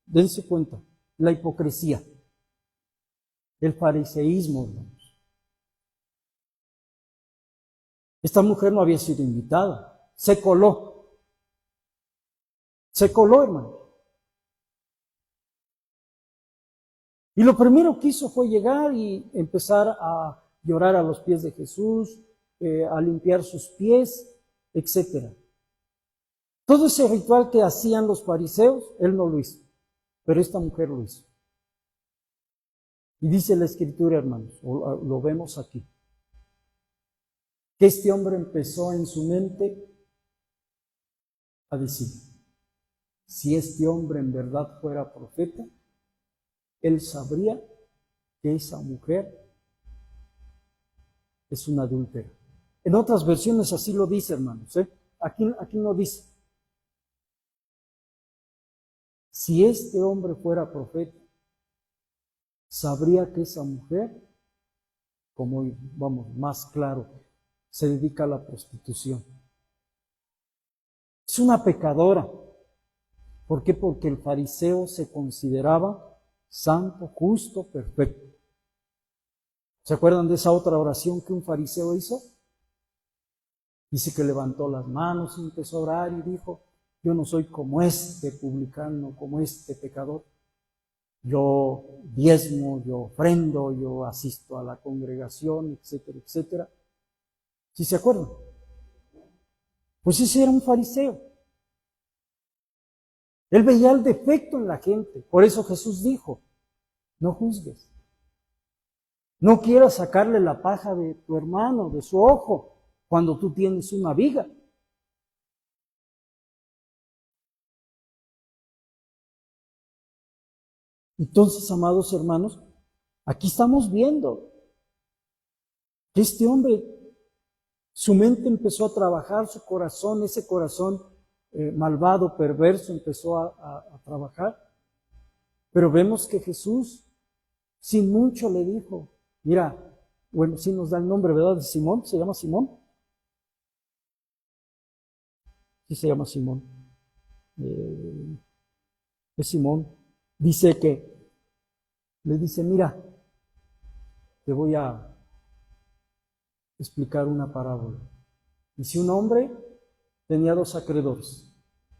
dense cuenta, la hipocresía, el fariseísmo, hermanos. Esta mujer no había sido invitada, se coló, hermano. Y lo primero que hizo fue llegar y empezar a llorar a los pies de Jesús, a limpiar sus pies, etcétera. Todo ese ritual que hacían los fariseos, él no lo hizo, pero esta mujer lo hizo. Y dice la Escritura, hermanos, o lo vemos aquí, que este hombre empezó en su mente a decir, si este hombre en verdad fuera profeta, él sabría que esa mujer es una adúltera. En otras versiones así lo dice, hermanos. Aquí no dice. Si este hombre fuera profeta, sabría que esa mujer, como vamos, más claro, se dedica a la prostitución. Es una pecadora. ¿Por qué? Porque el fariseo se consideraba santo, justo, perfecto. ¿Se acuerdan de esa otra oración que un fariseo hizo? Dice que levantó las manos y empezó a orar y dijo, yo no soy como este publicano, como este pecador. Yo diezmo, yo ofrendo, yo asisto a la congregación, etcétera, etcétera. ¿Sí se acuerdan? Pues ese era un fariseo. Él veía el defecto en la gente. Por eso Jesús dijo, no juzgues. No quieras sacarle la paja de tu hermano, de su ojo, cuando tú tienes una viga. Entonces, amados hermanos, aquí estamos viendo que este hombre, su mente empezó a trabajar, su corazón, ese corazón malvado, perverso, empezó a trabajar. Pero vemos que Jesús, sin mucho, le dijo, mira, bueno, sí nos da el nombre, ¿verdad? De Simón, ¿se llama Simón? Sí se llama Simón. Es Simón. Dice que, le dice, mira, te voy a explicar una parábola. Dice, un hombre tenía 2 acreedores.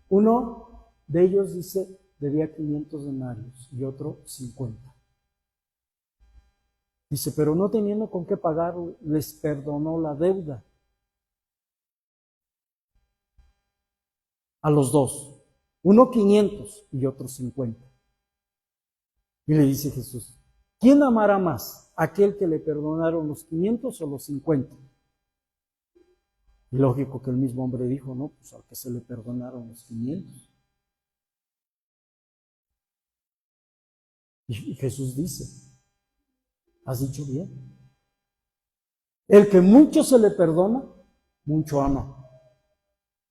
Uno de ellos, dice, debía 500 denarios y otro 50. Dice, pero no teniendo con qué pagar, les perdonó la deuda a los 2. Uno 500 y otro 50. Y le dice Jesús, ¿quién amará más? ¿Aquel que le perdonaron los 500 o los 50? Y lógico que el mismo hombre dijo, no, pues al que se le perdonaron los 500. Y Jesús dice, has dicho bien. El que mucho se le perdona, mucho ama.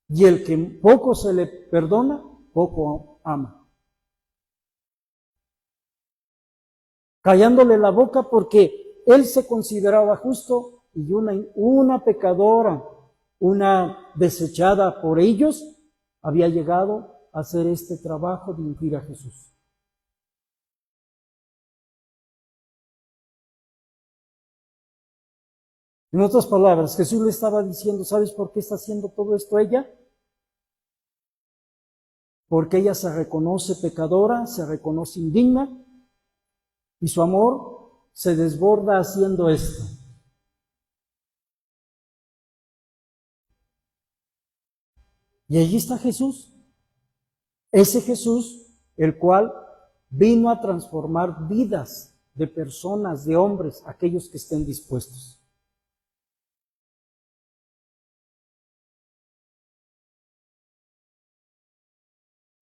Y el que poco se le perdona, poco ama. Callándole la boca porque él se consideraba justo y una pecadora, una desechada por ellos, había llegado a hacer este trabajo de ungir a Jesús. En otras palabras, Jesús le estaba diciendo, ¿sabes por qué está haciendo todo esto ella? Porque ella se reconoce pecadora, se reconoce indigna, y su amor se desborda haciendo esto. Y allí está Jesús, ese Jesús, el cual vino a transformar vidas de personas, de hombres, aquellos que estén dispuestos.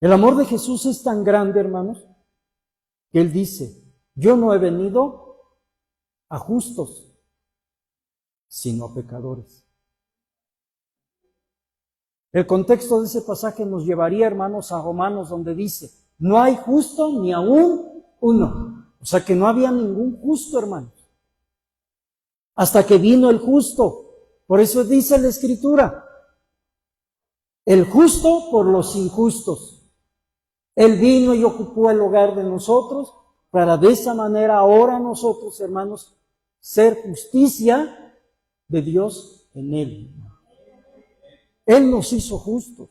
El amor de Jesús es tan grande, hermanos, que Él dice, yo no he venido a justos, sino a pecadores. El contexto de ese pasaje nos llevaría, hermanos, a Romanos, donde dice, no hay justo ni aún uno. O sea que no había ningún justo, hermanos. Hasta que vino el justo. Por eso dice la Escritura, el justo por los injustos. Él vino y ocupó el lugar de nosotros para de esa manera ahora nosotros, hermanos, ser justicia de Dios en Él. Él nos hizo justos.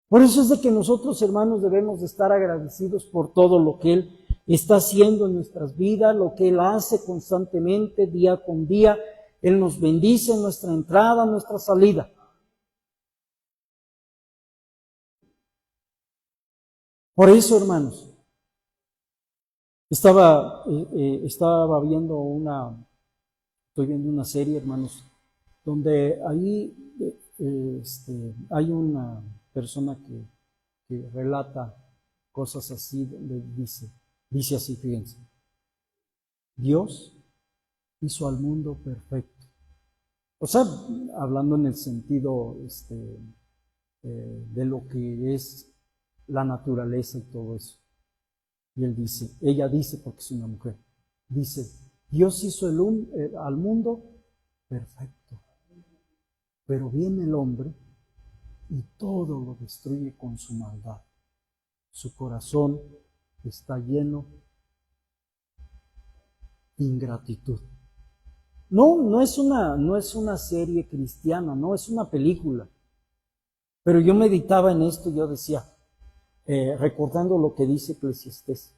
Por eso es de que nosotros, hermanos, debemos de estar agradecidos por todo lo que Él está haciendo en nuestras vidas, lo que Él hace constantemente, día con día. Él nos bendice en nuestra entrada, en nuestra salida. Por eso, hermanos, Estaba estoy viendo una serie, hermanos, donde ahí hay una persona que relata cosas así, donde dice así, fíjense, Dios hizo al mundo perfecto. O sea, hablando en el sentido de lo que es la naturaleza y todo eso. Y ella dice, porque es una mujer, dice, Dios hizo al mundo perfecto, pero viene el hombre y todo lo destruye con su maldad. Su corazón está lleno de ingratitud. No es una serie cristiana, no es una película. Pero yo meditaba en esto y yo decía, recordando lo que dice Eclesiastés.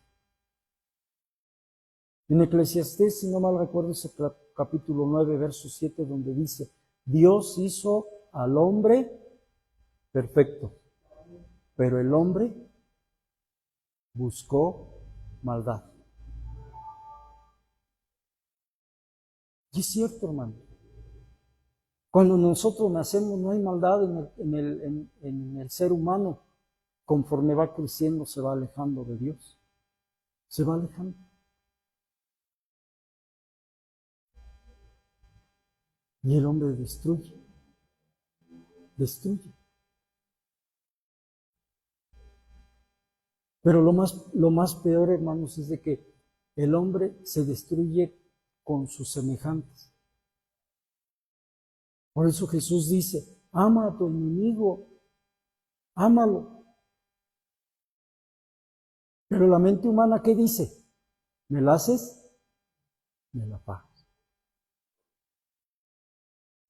En Eclesiastés, si no mal recuerdo, es el capítulo 9, verso 7, donde dice, Dios hizo al hombre perfecto, pero el hombre buscó maldad. Y es cierto, hermano. Cuando nosotros nacemos no hay maldad en el ser humano. Conforme va creciendo se va alejando de Dios. Se va alejando. Y el hombre destruye. Pero lo más peor, hermanos, es de que el hombre se destruye con sus semejantes. Por eso Jesús dice, ama a tu enemigo, ámalo. Pero la mente humana, ¿qué dice? ¿Me la haces? Me la pagas.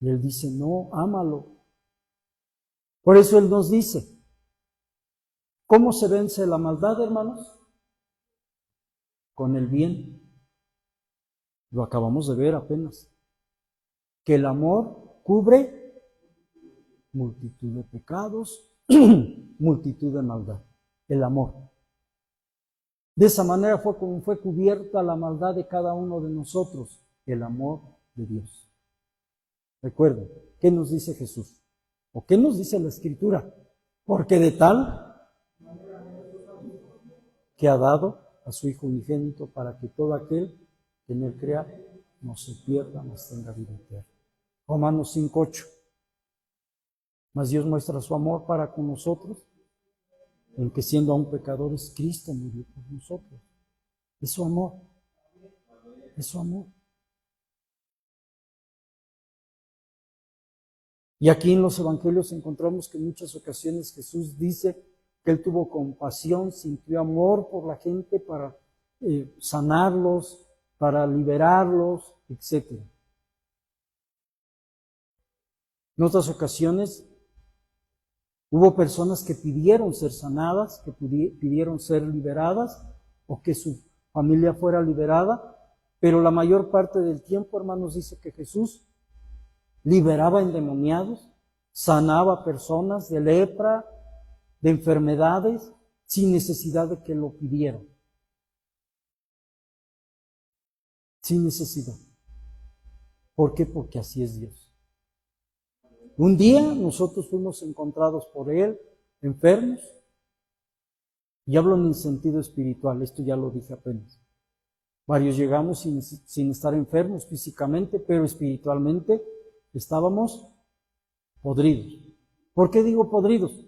Y Él dice, no, ámalo. Por eso Él nos dice, ¿cómo se vence la maldad, hermanos? Con el bien. Lo acabamos de ver apenas. Que el amor cubre multitud de pecados, multitud de maldad. El amor. De esa manera fue como fue cubierta la maldad de cada uno de nosotros, el amor de Dios. Recuerden, ¿qué nos dice Jesús? ¿O qué nos dice la Escritura? Porque de tal que ha dado a su Hijo unigénito para que todo aquel que en Él crea no se pierda, mas tenga vida eterna. Romanos 5:8. Mas Dios muestra su amor para con nosotros, en que siendo aún pecadores, Cristo murió por nosotros. Es su amor. Es su amor. Y aquí en los evangelios encontramos que en muchas ocasiones Jesús dice que Él tuvo compasión, sintió amor por la gente para sanarlos, para liberarlos, etc. En otras ocasiones hubo personas que pidieron ser sanadas, que pidieron ser liberadas o que su familia fuera liberada, pero la mayor parte del tiempo, hermanos, dice que Jesús liberaba endemoniados, sanaba personas de lepra, de enfermedades, sin necesidad de que lo pidieran. Sin necesidad. ¿Por qué? Porque así es Dios. Un día nosotros fuimos encontrados por Él, enfermos, y hablo en el sentido espiritual, esto ya lo dije apenas. Varios llegamos sin estar enfermos físicamente, pero espiritualmente estábamos podridos. ¿Por qué digo podridos?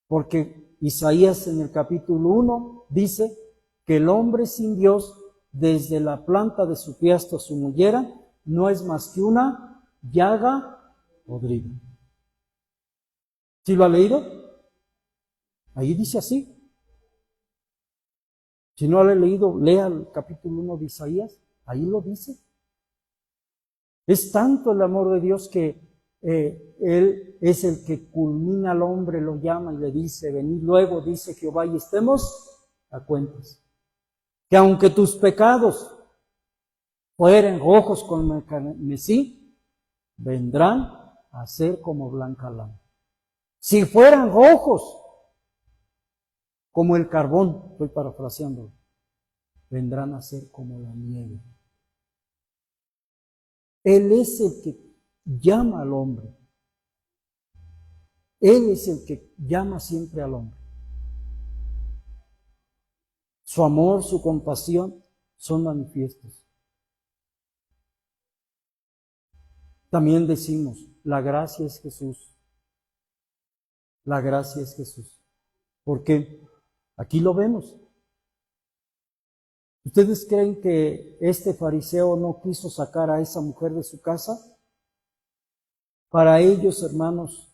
Porque Isaías en el capítulo 1 dice que el hombre sin Dios, desde la planta de su pie hasta su mollera, no es más que una llaga podrida. ¿Sí lo ha leído? Ahí dice así. Si no lo ha leído, lea el capítulo 1 de Isaías, ahí lo dice. Es tanto el amor de Dios que Él es el que culmina al hombre, lo llama y le dice, venid luego, dice Jehová, y estemos a cuentas. Que aunque tus pecados fueren rojos como el carmesí, vendrán a ser como blanca lana. Si fueran rojos como el carbón, estoy parafraseando, vendrán a ser como la nieve. Él es el que llama al hombre. Él es el que llama siempre al hombre. Su amor, su compasión son manifiestos. También decimos, la gracia es Jesús. La gracia es Jesús. ¿Por qué? Aquí lo vemos. ¿Ustedes creen que este fariseo no quiso sacar a esa mujer de su casa? Para ellos, hermanos,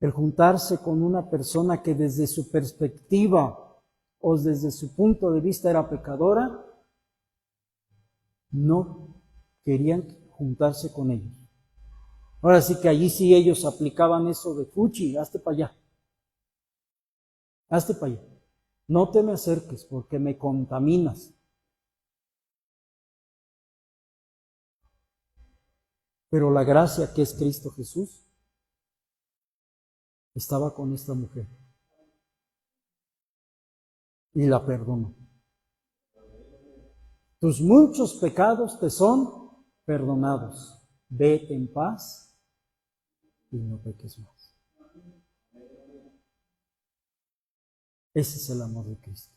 el juntarse con una persona que desde su perspectiva o desde su punto de vista era pecadora, no querían juntarse con ellos. Ahora sí que allí sí ellos aplicaban eso de fuchi, hazte para allá. Hazte para allá. No te me acerques porque me contaminas. Pero la gracia que es Cristo Jesús estaba con esta mujer y la perdonó. Tus muchos pecados te son perdonados. Vete en paz y no peques más. Ese es el amor de Cristo.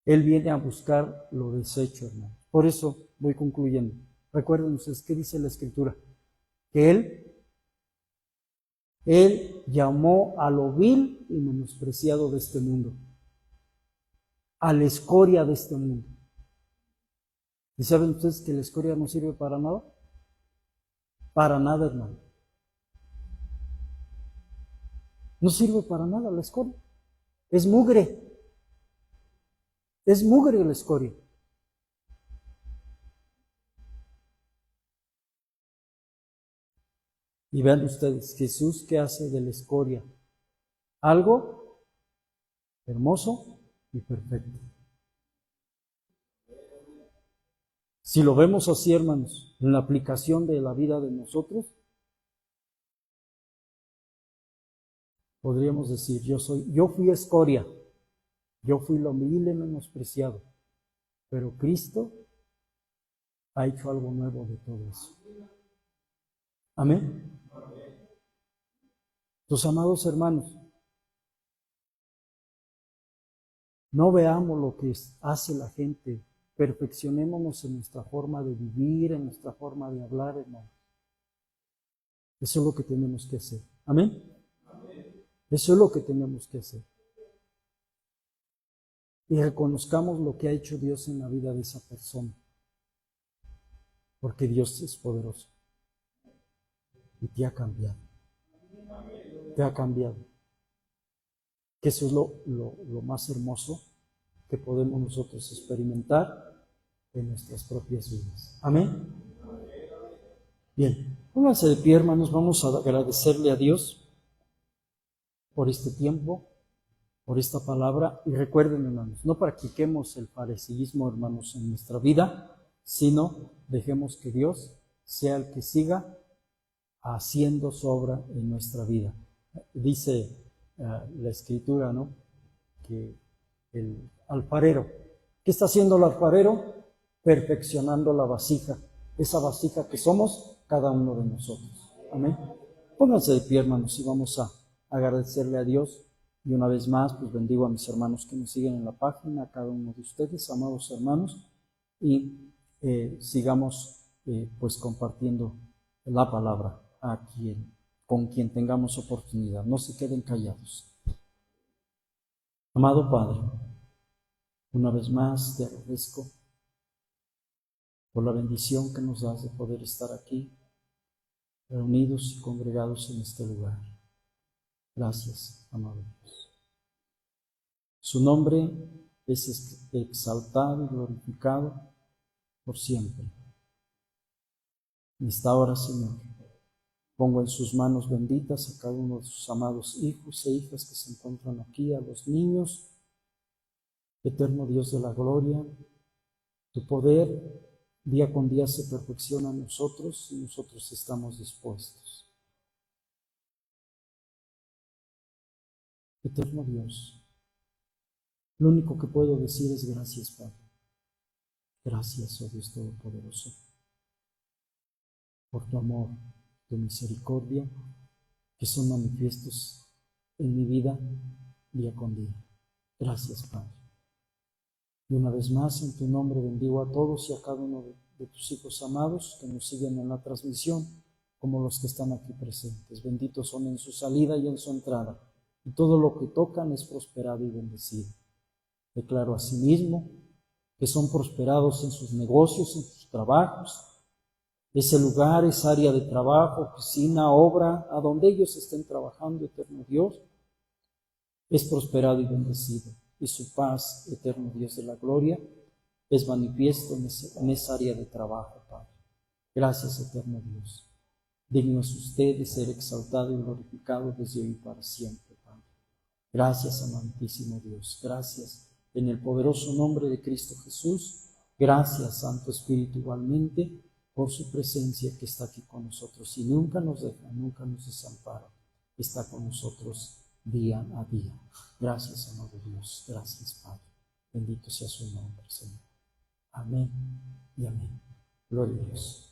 Él viene a buscar lo deshecho, hermano. Por eso voy concluyendo. Recuerden ustedes qué dice la Escritura. Que Él llamó a lo vil y menospreciado de este mundo. A la escoria de este mundo. ¿Y saben ustedes que la escoria no sirve para nada? Para nada, hermano. No sirve para nada la escoria. Es mugre. Es mugre la escoria. Y vean ustedes, Jesús, ¿qué hace de la escoria? Algo hermoso y perfecto. Si lo vemos así, hermanos, en la aplicación de la vida de nosotros, podríamos decir, yo fui escoria, yo fui lo vil y menospreciado, pero Cristo ha hecho algo nuevo de todo eso. Amén. Los amados hermanos, no veamos lo que hace la gente, perfeccionémonos en nuestra forma de vivir, en nuestra forma de hablar, hermanos. Eso es lo que tenemos que hacer. Amén. Eso es lo que tenemos que hacer. Y reconozcamos lo que ha hecho Dios en la vida de esa persona. Porque Dios es poderoso. Y te ha cambiado. Te ha cambiado. Que eso es lo más hermoso que podemos nosotros experimentar en nuestras propias vidas. Amén. Bien, pónganse de pie, hermanos. Vamos a agradecerle a Dios por este tiempo, por esta palabra. Y recuerden, hermanos, no practiquemos el fariseísmo, hermanos, en nuestra vida, sino dejemos que Dios sea el que siga haciendo su obra en nuestra vida. Dice la Escritura, ¿no?, que el alfarero, ¿qué está haciendo el alfarero? Perfeccionando la vasija, esa vasija que somos cada uno de nosotros. Amén. Pónganse de pie, hermanos, y vamos a agradecerle a Dios. Y una vez más, pues bendigo a mis hermanos que me siguen en la página, a cada uno de ustedes, amados hermanos, y sigamos pues compartiendo la palabra con quien tengamos oportunidad. No se queden callados. Amado Padre, una vez más te agradezco por la bendición que nos das de poder estar aquí, reunidos y congregados en este lugar. Gracias, amado Dios. Su nombre es exaltado y glorificado por siempre. En esta hora, Señor, pongo en sus manos benditas a cada uno de sus amados hijos e hijas que se encuentran aquí, a los niños. Eterno Dios de la gloria, tu poder día con día se perfecciona en nosotros y nosotros estamos dispuestos. Eterno Dios, Lo único que puedo decir es gracias, Padre. Gracias, oh Dios Todopoderoso, por tu amor, tu misericordia, que son manifiestos en mi vida día con día. Gracias, Padre. Y una vez más, en tu nombre bendigo a todos y a cada uno de tus hijos amados que nos siguen en la transmisión, como los que están aquí presentes. Benditos son en su salida y en su entrada, y todo lo que tocan es prosperado y bendecido. Declaro asimismo que son prosperados en sus negocios, en sus trabajos, ese lugar, esa área de trabajo, oficina, obra, a donde ellos estén trabajando, eterno Dios, es prosperado y bendecido. Y su paz, eterno Dios de la gloria, es manifiesto en esa área de trabajo, Padre. Gracias, eterno Dios. Digno es usted de ser exaltado y glorificado desde hoy y para siempre, Padre. Gracias, amantísimo Dios. Gracias en el poderoso nombre de Cristo Jesús. Gracias, Santo Espíritu, igualmente, por su presencia que está aquí con nosotros y nunca nos deja, nunca nos desampara. Está con nosotros día a día. Gracias, amado Dios. Gracias, Padre. Bendito sea su nombre, Señor. Amén y amén. Gloria a Dios.